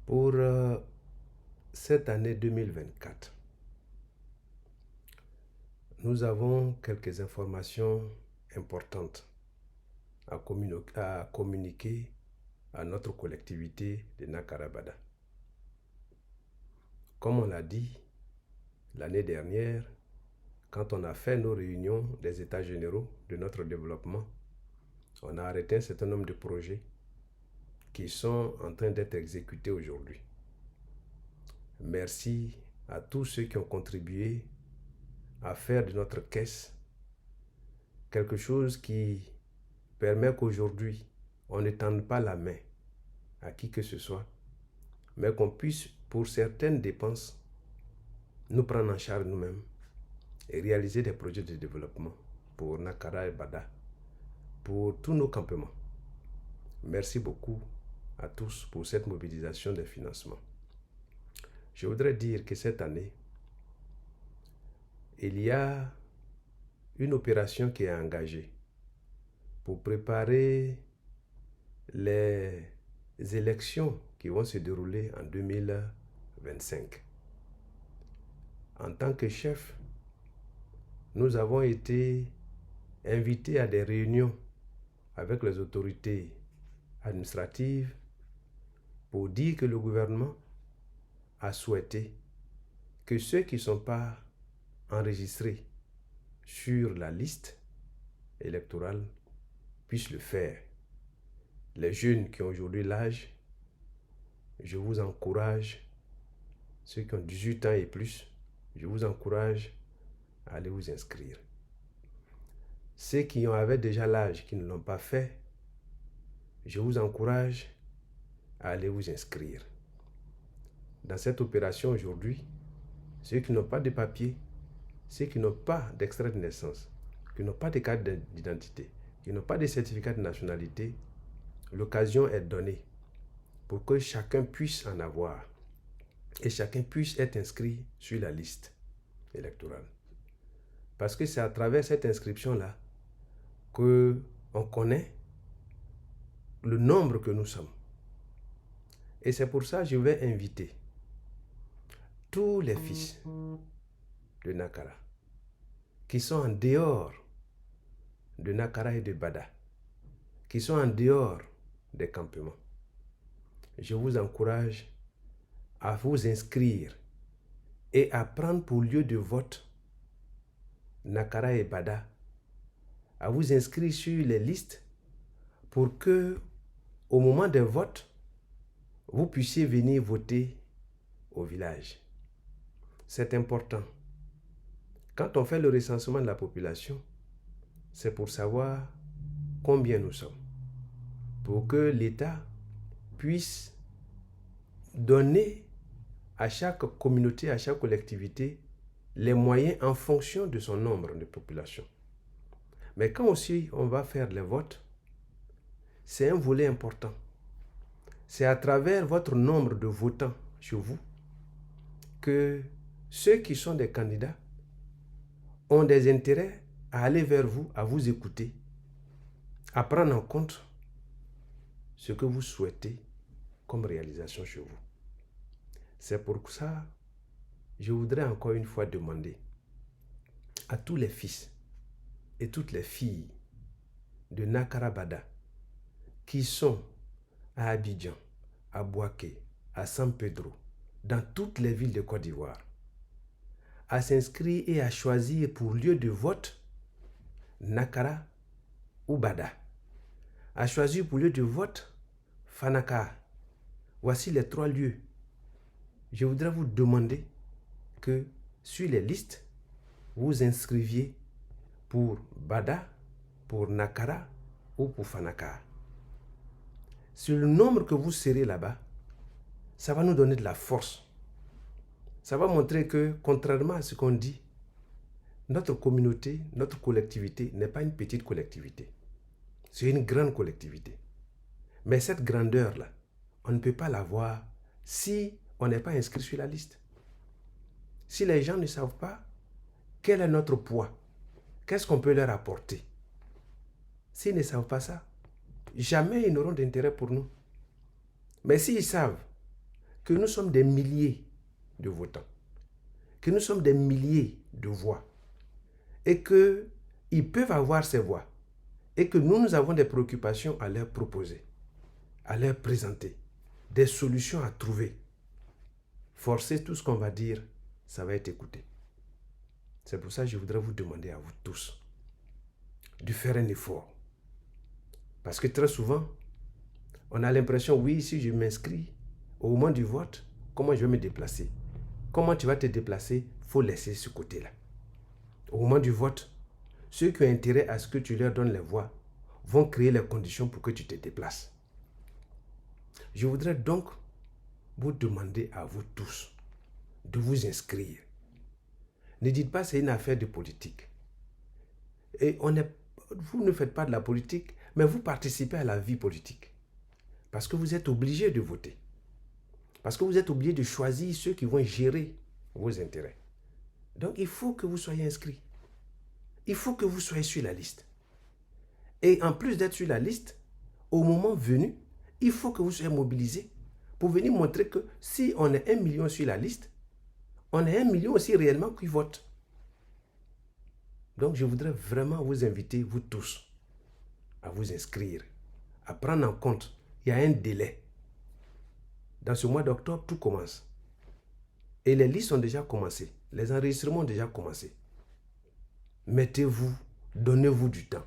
Pour cette année 2024, nous avons quelques informations importantes à communiquer à notre collectivité de Nakarabada. Comme on l'a dit l'année dernière, quand on a fait nos réunions des États généraux de notre développement, on a arrêté un certain nombre de projets qui sont en train d'être exécutés aujourd'hui. Merci à tous ceux qui ont contribué à faire de notre caisse quelque chose qui permet qu'aujourd'hui, on ne tende pas la main à qui que ce soit, mais qu'on puisse, pour certaines dépenses, nous prendre en charge nous-mêmes et réaliser des projets de développement pour Nakara et Bada, pour tous nos campements. Merci beaucoup à tous pour cette mobilisation des financements. Je voudrais dire que cette année, il y a une opération qui est engagée pour préparer les élections qui vont se dérouler en 2025. En tant que chef, nous avons été invités à des réunions avec les autorités administratives pour dire que le gouvernement a souhaité que ceux qui ne sont pas enregistrés sur la liste électorale puissent le faire. Les jeunes qui ont aujourd'hui l'âge, je vous encourage, ceux qui ont 18 ans et plus, je vous encourage à aller vous inscrire. Ceux qui avaient déjà l'âge, qui ne l'ont pas fait, je vous encourage à aller vous inscrire. Dans cette opération aujourd'hui, ceux qui n'ont pas de papier, ceux qui n'ont pas d'extrait de naissance, qui n'ont pas de carte d'identité, qui n'ont pas de certificat de nationalité, l'occasion est donnée pour que chacun puisse en avoir et chacun puisse être inscrit sur la liste électorale. Parce que c'est à travers cette inscription-là qu'on connaît le nombre que nous sommes. Et c'est pour ça que je vais inviter tous les fils de Nakara qui sont en dehors de Nakara et de Bada, qui sont en dehors des campements. Je vous encourage à vous inscrire et à prendre pour lieu de vote Nakara et Bada, à vous inscrire sur les listes pour que, au moment des votes, vous puissiez venir voter au village. C'est important. Quand on fait le recensement de la population, c'est pour savoir combien nous sommes, pour que l'État puisse donner à chaque communauté, à chaque collectivité, les moyens en fonction de son nombre de population. Mais quand aussi on va faire les votes, c'est un volet important. C'est à travers votre nombre de votants chez vous que ceux qui sont des candidats ont des intérêts à aller vers vous, à vous écouter, à prendre en compte ce que vous souhaitez comme réalisation chez vous. C'est pour ça que je voudrais encore une fois demander à tous les fils et toutes les filles de Nakarabada qui sont à Abidjan, à Bouaké, à San Pedro, dans toutes les villes de Côte d'Ivoire, à s'inscrire et à choisir pour lieu de vote Nakara ou Bada, à choisir pour lieu de vote Fanaka. Voici les 3 lieux. Je voudrais vous demander que sur les listes, vous inscriviez pour Bada, pour Nakara ou pour Fanaka. Sur le nombre que vous serez là-bas, ça va nous donner de la force. Ça va montrer que, contrairement à ce qu'on dit, notre communauté, notre collectivité n'est pas une petite collectivité. C'est une grande collectivité. Mais cette grandeur-là, on ne peut pas l'avoir si on n'est pas inscrit sur la liste. Si les gens ne savent pas quel est notre poids, qu'est-ce qu'on peut leur apporter, s'ils ne savent pas ça, jamais ils n'auront d'intérêt pour nous. Mais s'ils savent que nous sommes des milliers de votants, que nous sommes des milliers de voix et qu'ils peuvent avoir ces voix et que nous avons des préoccupations à leur proposer, à leur présenter, des solutions à trouver. Forcer tout ce qu'on va dire, ça va être écouté. C'est pour ça que je voudrais vous demander à vous tous de faire un effort. Parce que très souvent, on a l'impression, oui, si je m'inscris au moment du vote, comment je vais me déplacer? Comment tu vas te déplacer? Il faut laisser ce côté-là. Au moment du vote, ceux qui ont intérêt à ce que tu leur donnes les voix vont créer les conditions pour que tu te déplaces. Je voudrais donc vous demander à vous tous de vous inscrire. Ne dites pas que c'est une affaire de politique. Et vous ne faites pas de la politique, mais vous participez à la vie politique. Parce que vous êtes obligé de voter. Parce que vous êtes obligé de choisir ceux qui vont gérer vos intérêts. Donc il faut que vous soyez inscrits. Il faut que vous soyez sur la liste. Et en plus d'être sur la liste, au moment venu, il faut que vous soyez mobilisés pour venir montrer que si on est 1 million sur la liste, on est 1 million aussi réellement qui votent. Donc je voudrais vraiment vous inviter, vous tous, à vous inscrire, à prendre en compte. Il y a un délai. Dans ce mois d'octobre, tout commence. Et les listes ont déjà commencé. Les enregistrements ont déjà commencé. Mettez-vous, donnez-vous du temps.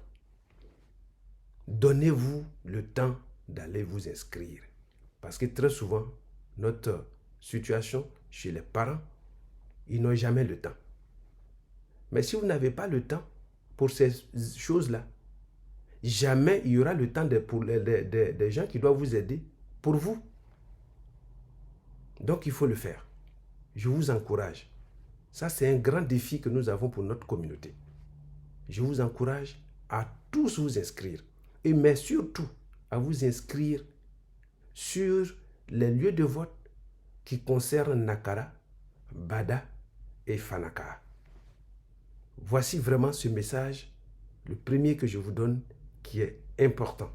Donnez-vous le temps d'aller vous inscrire. Parce que très souvent, notre situation chez les parents, ils n'ont jamais le temps. Mais si vous n'avez pas le temps pour ces choses-là, jamais il y aura le temps pour des gens qui doivent vous aider pour vous. Donc il faut le faire. Je vous encourage. Ça, c'est un grand défi que nous avons pour notre communauté. Je vous encourage à tous vous inscrire. Mais surtout, à vous inscrire sur les lieux de vote qui concernent Nakara, Bada et Fanaka. Voici vraiment ce message, le premier que je vous donne, qui est important.